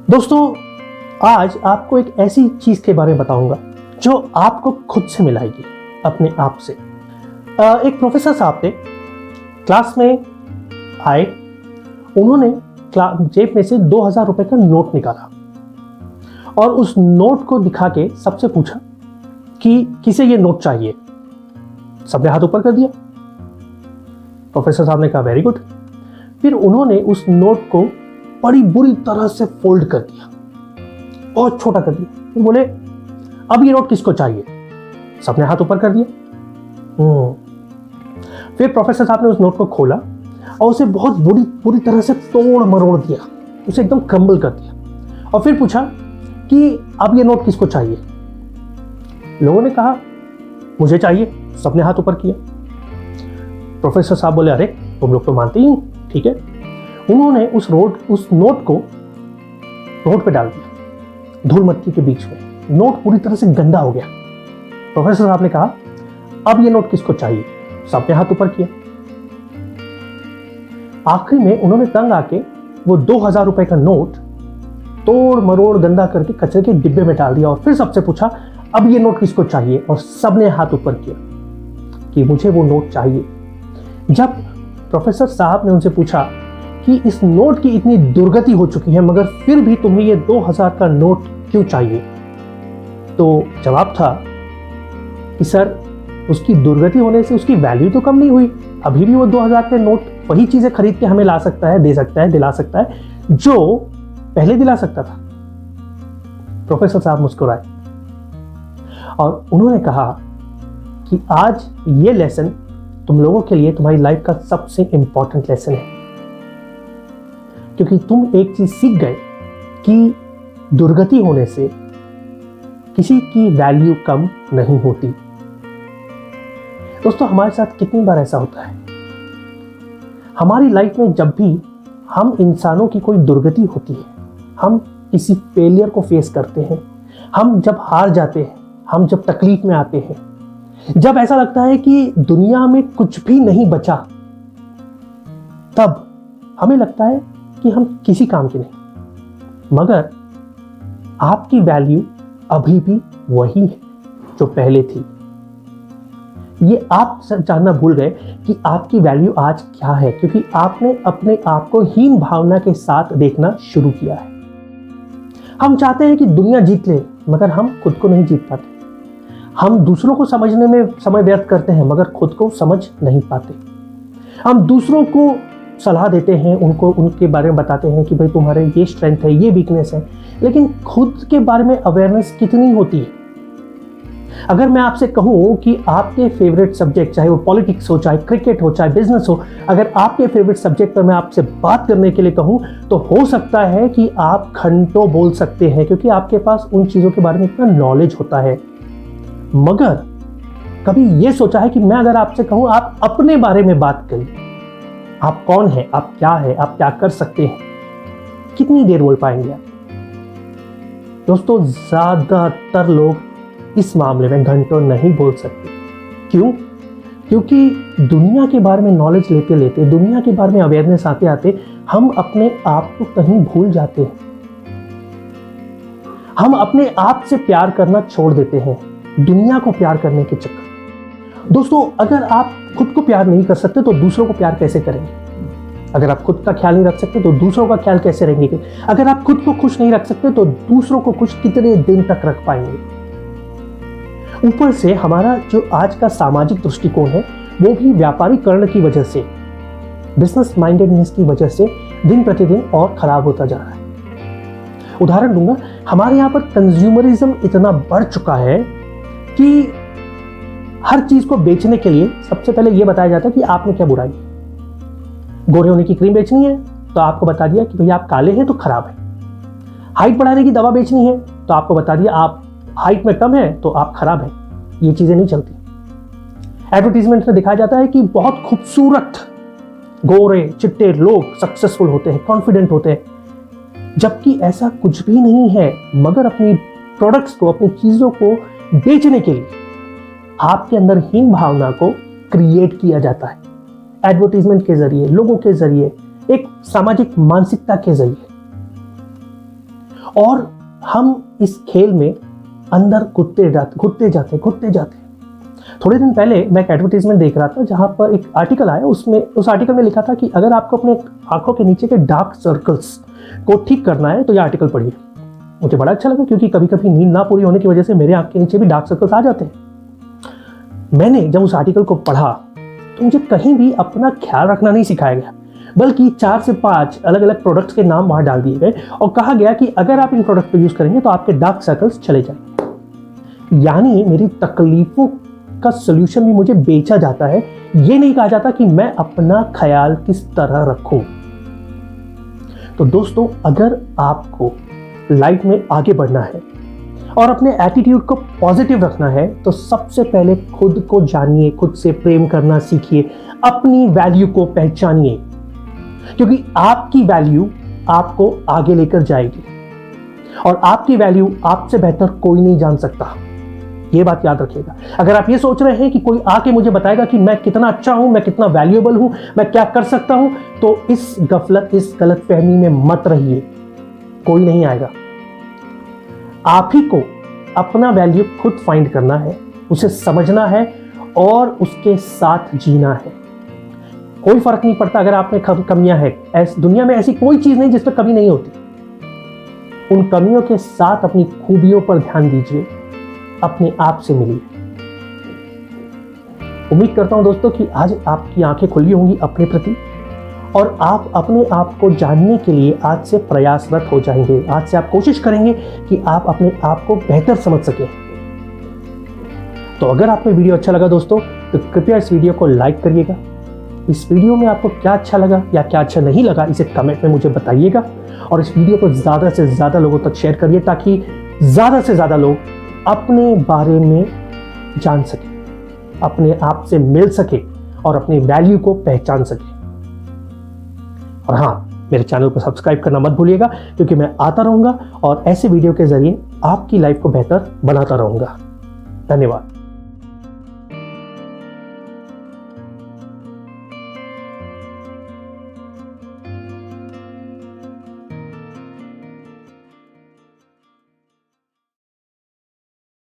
दोस्तों, आज आपको एक ऐसी चीज के बारे में बताऊंगा जो आपको खुद से मिलाएगी, अपने आप से। एक प्रोफेसर साहब थे, क्लास में आए। उन्होंने जेब में से 2000 रुपए का नोट निकाला और उस नोट को दिखा के सबसे पूछा कि किसे ये नोट चाहिए। सबने हाथ ऊपर कर दिया। प्रोफेसर साहब ने कहा वेरी गुड। फिर उन्होंने उस नोट को बड़ी बुरी तरह से फोल्ड कर दिया, बहुत छोटा कर दिया। फिर बोले अब ये नोट किसको चाहिए। सबने हाथ ऊपर कर दिया। फिर प्रोफेसर साहब ने उस नोट को खोला और उसे बहुत बुरी तरह से तोड़ मरोड़ दिया, उसे एकदम क्रम्बल कर दिया और फिर पूछा कि अब ये नोट किसको चाहिए। लोगों ने कहा मुझे चाहिए। सबने हाथ ऊपर किया। प्रोफेसर साहब बोले अरे तुम लोग तो मानते ही, ठीक है। उन्होंने उस नोट को रोड पे डाल दिया, धूल मट्टी के बीच में। नोट पूरी तरह से गंदा हो गया। प्रोफेसर साहब ने कहा अब ये नोट किसको चाहिए। सबने हाथ ऊपर किया। आखिरी में उन्होंने तंग आके वो 2000 रुपए का नोट तोड़ मरोड़ गंदा करके कचरे के डिब्बे में डाल दिया और फिर सबसे पूछा अब ये नोट किसको चाहिए। और सबने हाथ ऊपर किया कि मुझे वो नोट चाहिए। जब प्रोफेसर साहब ने उनसे पूछा कि इस नोट की इतनी दुर्गति हो चुकी है मगर फिर भी तुम्हें ये 2000 का नोट क्यों चाहिए, तो जवाब था कि सर उसकी दुर्गति होने से उसकी वैल्यू तो कम नहीं हुई। अभी भी वो 2000 के नोट वही चीजें खरीद के हमें ला सकता है, दे सकता है, दिला सकता है जो पहले दिला सकता था। प्रोफेसर साहब मुस्कुराए और उन्होंने कहा कि आज ये लेसन तुम लोगों के लिए तुम्हारी लाइफ का सबसे इंपॉर्टेंट लेसन है, क्योंकि तुम एक चीज सीख गए कि दुर्गति होने से किसी की वैल्यू कम नहीं होती। दोस्तों, हमारे साथ कितनी बार ऐसा होता है, हमारी लाइफ में जब भी हम इंसानों की कोई दुर्गति होती है, हम किसी फेलियर को फेस करते हैं, हम जब हार जाते हैं, हम जब तकलीफ में आते हैं, जब ऐसा लगता है कि दुनिया में कुछ भी नहीं बचा, तब हमें लगता है कि हम किसी काम के नहीं। मगर आपकी वैल्यू अभी भी वही है जो पहले थी। ये आप जानना भूल गए कि आपकी वैल्यू आज क्या है, क्योंकि आपने अपने आप को हीन भावना के साथ देखना शुरू किया है। हम चाहते हैं कि दुनिया जीत ले मगर हम खुद को नहीं जीत पाते। हम दूसरों को समझने में समय व्यर्थ करते हैं मगर खुद को समझ नहीं पाते। हम दूसरों को सलाह देते हैं, उनको उनके बारे में बताते हैं कि भाई तुम्हारे ये स्ट्रेंथ है, ये वीकनेस है, लेकिन खुद के बारे में अवेयरनेस कितनी होती है। अगर मैं आपसे कहूं कि आपके फेवरेट सब्जेक्ट, चाहे वो पॉलिटिक्स हो, चाहे क्रिकेट हो, चाहे बिजनेस हो, अगर आपके फेवरेट सब्जेक्ट पर मैं आपसे बात करने के लिए कहूं तो हो सकता है कि आप घंटों बोल सकते हैं, क्योंकि आपके पास उन चीज़ों के बारे में इतना नॉलेज होता है। मगर कभी ये सोचा है कि मैं अगर आपसे कहूं आप अपने बारे में बात करिए, आप कौन हैं, आप क्या है, आप क्या कर सकते हैं, कितनी देर बोल पाएंगे आप। दोस्तों, ज्यादातर लोग इस मामले में घंटों नहीं बोल सकते। क्यों? क्योंकि दुनिया के बारे में नॉलेज लेते लेते, दुनिया के बारे में अवेयरनेस आते आते हम अपने आप को कहीं भूल जाते हैं। हम अपने आप से प्यार करना छोड़ देते हैं दुनिया को प्यार करने के चक्कर। दोस्तों, अगर आप खुद को प्यार नहीं कर सकते तो दूसरों को प्यार कैसे करेंगे? अगर आप खुद का ख्याल नहीं रख सकते तो दूसरों का ख्याल कैसे रखेंगे? अगर आप खुद को खुश नहीं रख सकते तो दूसरों को खुश कितने दिन तक रख पाएंगे? ऊपर से हमारा जो आज का सामाजिक दृष्टिकोण है वो भी व्यापारीकरण की वजह से, बिजनेस माइंडेडनेस की वजह से दिन प्रतिदिन और खराब होता जा रहा है। उदाहरण दूंगा, हमारे यहाँ पर कंज्यूमरिज्म इतना बढ़ चुका है कि हर चीज को बेचने के लिए सबसे पहले यह बताया जाता है कि आप में क्या बुराई है। गोरे होने की क्रीम बेचनी है तो आपको बता दिया कि भैया आप काले हैं तो खराब है। हाइट बढ़ाने की दवा बेचनी है तो आपको बता दिया आप हाइट में कम है तो आप खराब हैं। ये चीजें नहीं चलती। एडवर्टीजमेंट में दिखाया जाता है कि बहुत खूबसूरत गोरे चिट्टे लोग सक्सेसफुल होते हैं, कॉन्फिडेंट होते हैं, जबकि ऐसा कुछ भी नहीं है। मगर अपनी प्रोडक्ट्स को, अपनी चीजों को बेचने के लिए आपके अंदर हीन भावना को क्रिएट किया जाता है, एडवर्टीजमेंट के जरिए, लोगों के जरिए, एक सामाजिक मानसिकता के जरिए। और हम इस खेल में अंदर घुटते जाते। थोड़े दिन पहले मैं एक एडवर्टाइजमेंट देख रहा था जहां पर एक आर्टिकल आया, उस आर्टिकल में लिखा था कि अगर आपको अपने आंखों के नीचे के डार्क सर्कल्स को ठीक करना है तो यह आर्टिकल पढ़िए। मुझे बड़ा अच्छा लगा क्योंकि कभी कभी नींद ना पूरी होने की वजह से मेरे आंख के नीचे भी डार्क सर्कल्स आ जाते हैं। मैंने जब उस आर्टिकल को पढ़ा तो मुझे कहीं भी अपना ख्याल रखना नहीं सिखाया गया, बल्कि 4 से 5 अलग अलग प्रोडक्ट्स के नाम वहां डाल दिए गए और कहा गया कि अगर आप इन प्रोडक्ट को यूज करेंगे तो आपके डार्क सर्कल्स चले जाएंगे। यानी मेरी तकलीफों का सोल्यूशन भी मुझे बेचा जाता है। ये नहीं कहा जाता कि मैं अपना ख्याल किस तरह रखूं। तो दोस्तों, अगर आपको लाइफ में आगे बढ़ना है और अपने एटीट्यूड को पॉजिटिव रखना है तो सबसे पहले खुद को जानिए, खुद से प्रेम करना सीखिए, अपनी वैल्यू को पहचानिए, क्योंकि आपकी वैल्यू आपको आगे लेकर जाएगी और आपकी वैल्यू आपसे बेहतर कोई नहीं जान सकता। ये बात याद रखिएगा। अगर आप ये सोच रहे हैं कि कोई आके मुझे बताएगा कि मैं कितना अच्छा हूं, मैं कितना वैल्यूएबल हूं, मैं क्या कर सकता हूं, तो इस गलत फहमी में मत रहिए। कोई नहीं आएगा। आप ही को अपना वैल्यू खुद फाइंड करना है, उसे समझना है और उसके साथ जीना है। कोई फर्क नहीं पड़ता अगर आप में कमियां हैं। दुनिया में ऐसी कोई चीज नहीं जिसमें कमी नहीं होती। उन कमियों के साथ अपनी खूबियों पर ध्यान दीजिए, अपने आप से मिलिए। उम्मीद करता हूं दोस्तों कि आज आपकी आंखें खुली होंगी अपने प्रति और आप अपने आप को जानने के लिए आज से प्रयासरत हो जाएंगे। आज से आप कोशिश करेंगे कि आप अपने आप को बेहतर समझ सकें। तो अगर आपको वीडियो अच्छा लगा दोस्तों तो कृपया इस वीडियो को लाइक करिएगा। इस वीडियो में आपको क्या अच्छा लगा या क्या अच्छा नहीं लगा इसे कमेंट में मुझे बताइएगा और इस वीडियो को ज़्यादा से ज़्यादा लोगों तक शेयर करिए ताकि ज़्यादा से ज़्यादा लोग अपने बारे में जान सके, अपने आप से मिल सके और अपनी वैल्यू को पहचान सके। और हाँ, मेरे चैनल को सब्सक्राइब करना मत भूलिएगा क्योंकि मैं आता रहूंगा और ऐसे वीडियो के जरिए आपकी लाइफ को बेहतर बनाता रहूंगा। धन्यवाद।